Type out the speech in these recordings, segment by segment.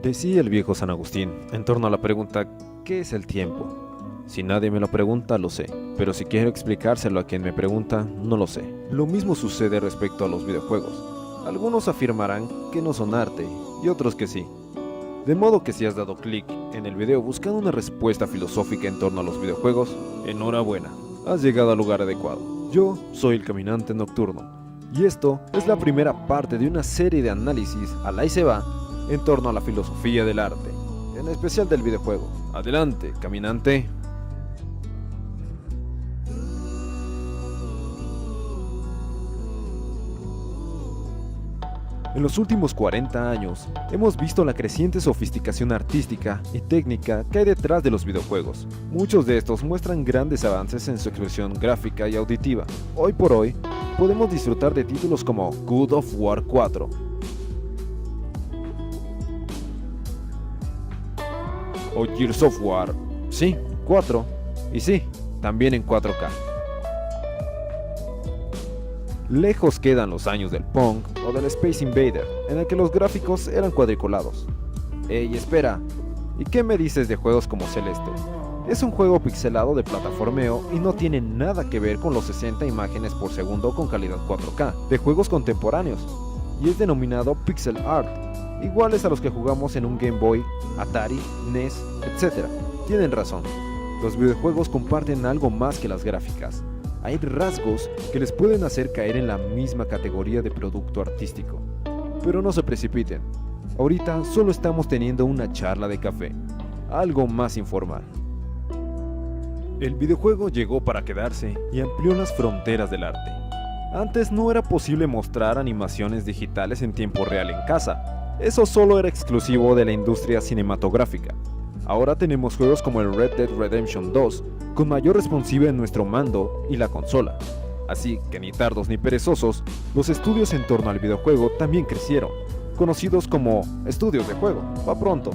Decía el viejo San Agustín en torno a la pregunta ¿qué es el tiempo? Si nadie me lo pregunta, lo sé, pero si quiero explicárselo a quien me pregunta, no lo sé. Lo mismo sucede respecto a los videojuegos. Algunos afirmarán que no son arte y otros que sí. De modo que si has dado clic en el video buscando una respuesta filosófica en torno a los videojuegos, enhorabuena, has llegado al lugar adecuado. Yo soy el Caminante Nocturno, y esto es la primera parte de una serie de análisis a la y se va en torno a la filosofía del arte, en especial del videojuego. Adelante, caminante. En los últimos 40 años, hemos visto la creciente sofisticación artística y técnica que hay detrás de los videojuegos. Muchos de estos muestran grandes avances en su expresión gráfica y auditiva. Hoy por hoy, podemos disfrutar de títulos como God of War 4, o Gears of War, sí, 4, y sí, también en 4K. Lejos quedan los años del Pong o del Space Invader, en el que los gráficos eran cuadriculados. Ey, espera, ¿y qué me dices de juegos como Celeste? Es un juego pixelado de plataformeo y no tiene nada que ver con los 60 imágenes por segundo con calidad 4K de juegos contemporáneos, y es denominado pixel art, iguales a los que jugamos en un Game Boy, Atari, NES, etc. Tienen razón, los videojuegos comparten algo más que las gráficas. Hay rasgos que les pueden hacer caer en la misma categoría de producto artístico. Pero no se precipiten, ahorita solo estamos teniendo una charla de café, algo más informal. El videojuego llegó para quedarse y amplió las fronteras del arte. Antes no era posible mostrar animaciones digitales en tiempo real en casa, eso solo era exclusivo de la industria cinematográfica. Ahora tenemos juegos como el Red Dead Redemption 2, con mayor responsive en nuestro mando y la consola. Así que ni tardos ni perezosos, los estudios en torno al videojuego también crecieron, conocidos como estudios de juego, va pronto,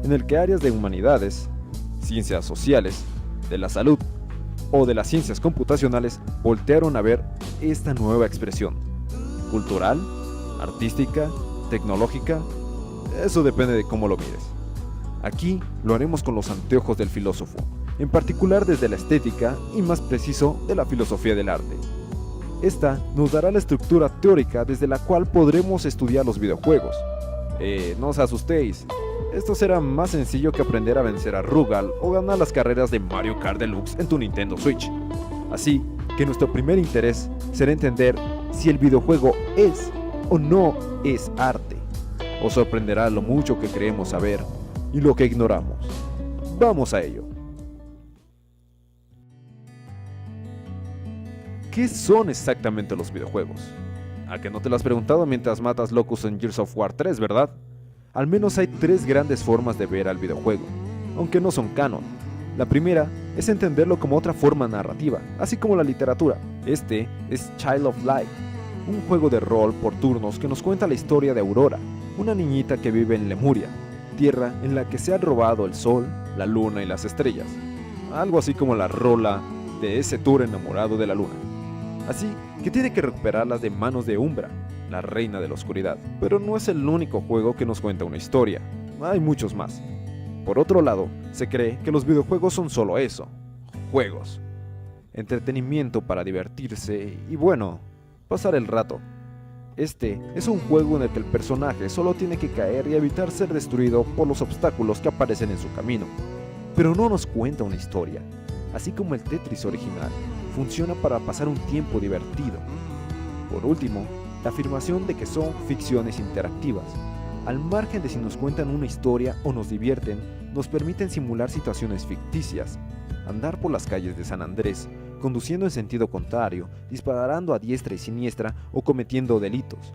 en el que áreas de humanidades, ciencias sociales, de la salud o de las ciencias computacionales voltearon a ver esta nueva expresión. Cultural, artística, tecnológica, eso depende de cómo lo mires. Aquí lo haremos con los anteojos del filósofo, en particular desde la estética y más preciso de la filosofía del arte. Esta nos dará la estructura teórica desde la cual podremos estudiar los videojuegos. No os asustéis, esto será más sencillo que aprender a vencer a Rugal o ganar las carreras de Mario Kart Deluxe en tu Nintendo Switch. Así que nuestro primer interés será entender si el videojuego es o no es arte. Os sorprenderá lo mucho que creemos saber y lo que ignoramos. Vamos a ello. ¿Qué son exactamente los videojuegos? ¿A que no te lo has preguntado mientras matas Locust en Gears of War 3, verdad? Al menos hay tres grandes formas de ver al videojuego, aunque no son canon. La primera es entenderlo como otra forma narrativa, así como la literatura. Este es Child of Light, un juego de rol por turnos que nos cuenta la historia de Aurora, una niñita que vive en Lemuria, tierra en la que se han robado el sol, la luna y las estrellas. Algo así como la rola de ese tour enamorado de la luna. Así que tiene que recuperarlas de manos de Umbra, la reina de la oscuridad. Pero no es el único juego que nos cuenta una historia, hay muchos más. Por otro lado, se cree que los videojuegos son solo eso, juegos. Entretenimiento para divertirse y bueno, pasar el rato. Este es un juego en el que el personaje solo tiene que caer y evitar ser destruido por los obstáculos que aparecen en su camino. Pero no nos cuenta una historia, así como el Tetris original, funciona para pasar un tiempo divertido. Por último, la afirmación de que son ficciones interactivas. Al margen de si nos cuentan una historia o nos divierten, nos permiten simular situaciones ficticias, andar por las calles de San Andrés, conduciendo en sentido contrario, disparando a diestra y siniestra o cometiendo delitos.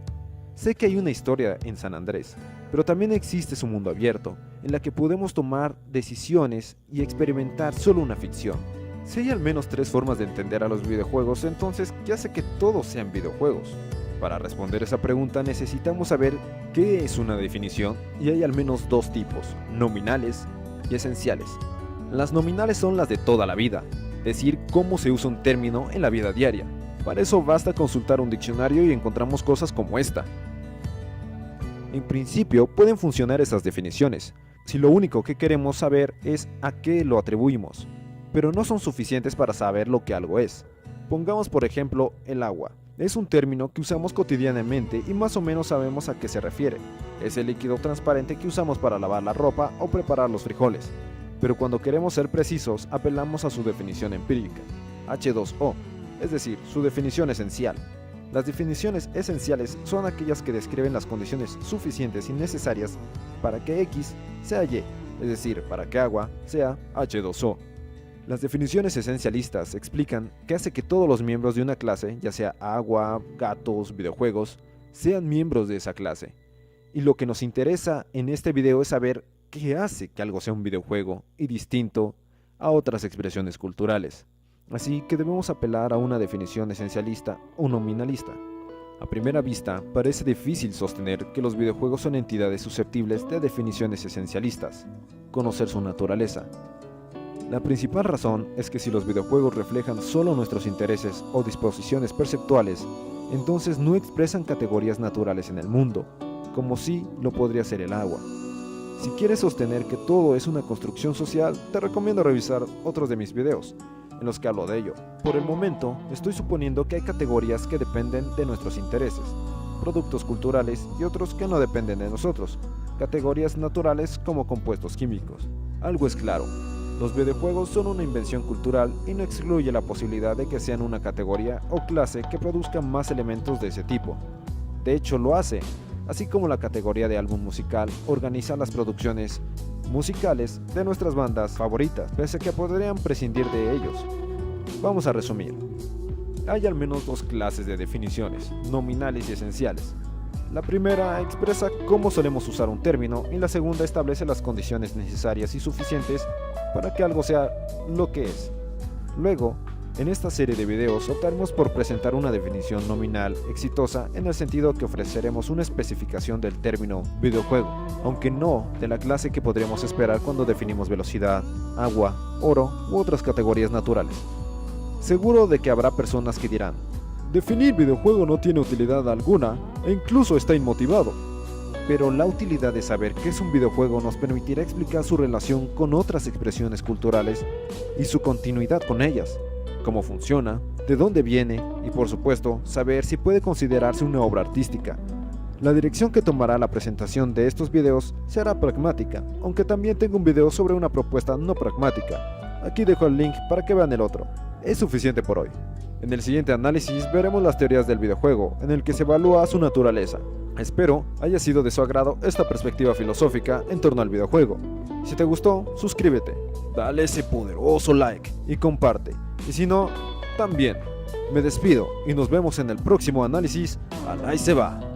Sé que hay una historia en San Andrés, pero también existe su mundo abierto, en la que podemos tomar decisiones y experimentar solo una ficción. Si hay al menos tres formas de entender a los videojuegos, entonces ¿qué hace que todos sean videojuegos? Para responder esa pregunta necesitamos saber qué es una definición, y hay al menos dos tipos, nominales y esenciales. Las nominales son las de toda la vida, decir cómo se usa un término en la vida diaria. Para eso basta consultar un diccionario y encontramos cosas como esta. En principio pueden funcionar esas definiciones, si lo único que queremos saber es a qué lo atribuimos, pero no son suficientes para saber lo que algo es. Pongamos por ejemplo el agua. Es un término que usamos cotidianamente y más o menos sabemos a qué se refiere. Es el líquido transparente que usamos para lavar la ropa o preparar los frijoles. Pero cuando queremos ser precisos, apelamos a su definición empírica, H2O, es decir, su definición esencial. Las definiciones esenciales son aquellas que describen las condiciones suficientes y necesarias para que X sea Y, es decir, para que agua sea H2O. Las definiciones esencialistas explican qué hace que todos los miembros de una clase, ya sea agua, gatos, videojuegos, sean miembros de esa clase. Y lo que nos interesa en este video es saber qué hace que algo sea un videojuego y distinto a otras expresiones culturales. Así que debemos apelar a una definición esencialista o nominalista. A primera vista, parece difícil sostener que los videojuegos son entidades susceptibles de definiciones esencialistas, conocer su naturaleza. La principal razón es que si los videojuegos reflejan solo nuestros intereses o disposiciones perceptuales, entonces no expresan categorías naturales en el mundo, como sí lo podría ser el agua. Si quieres sostener que todo es una construcción social, te recomiendo revisar otros de mis videos, en los que hablo de ello. Por el momento, estoy suponiendo que hay categorías que dependen de nuestros intereses, productos culturales y otros que no dependen de nosotros, categorías naturales como compuestos químicos. Algo es claro, los videojuegos son una invención cultural y no excluye la posibilidad de que sean una categoría o clase que produzca más elementos de ese tipo. De hecho, lo hace, así como la categoría de álbum musical organiza las producciones musicales de nuestras bandas favoritas, pese a que podrían prescindir de ellos. Vamos a resumir. Hay al menos dos clases de definiciones, nominales y esenciales. La primera expresa cómo solemos usar un término y la segunda establece las condiciones necesarias y suficientes para que algo sea lo que es. Luego, en esta serie de videos optaremos por presentar una definición nominal exitosa en el sentido que ofreceremos una especificación del término videojuego, aunque no de la clase que podríamos esperar cuando definimos velocidad, agua, oro u otras categorías naturales. Seguro de que habrá personas que dirán, definir videojuego no tiene utilidad alguna e incluso está inmotivado. Pero la utilidad de saber qué es un videojuego nos permitirá explicar su relación con otras expresiones culturales y su continuidad con ellas, cómo funciona, de dónde viene y por supuesto saber si puede considerarse una obra artística. La dirección que tomará la presentación de estos videos será pragmática, aunque también tengo un video sobre una propuesta no pragmática. Aquí dejo el link para que vean el otro. Es suficiente por hoy. En el siguiente análisis veremos las teorías del videojuego, en el que se evalúa su naturaleza. Espero haya sido de su agrado esta perspectiva filosófica en torno al videojuego. Si te gustó, suscríbete, dale ese poderoso like y comparte. Y si no, también. Me despido y nos vemos en el próximo análisis. Alay se va.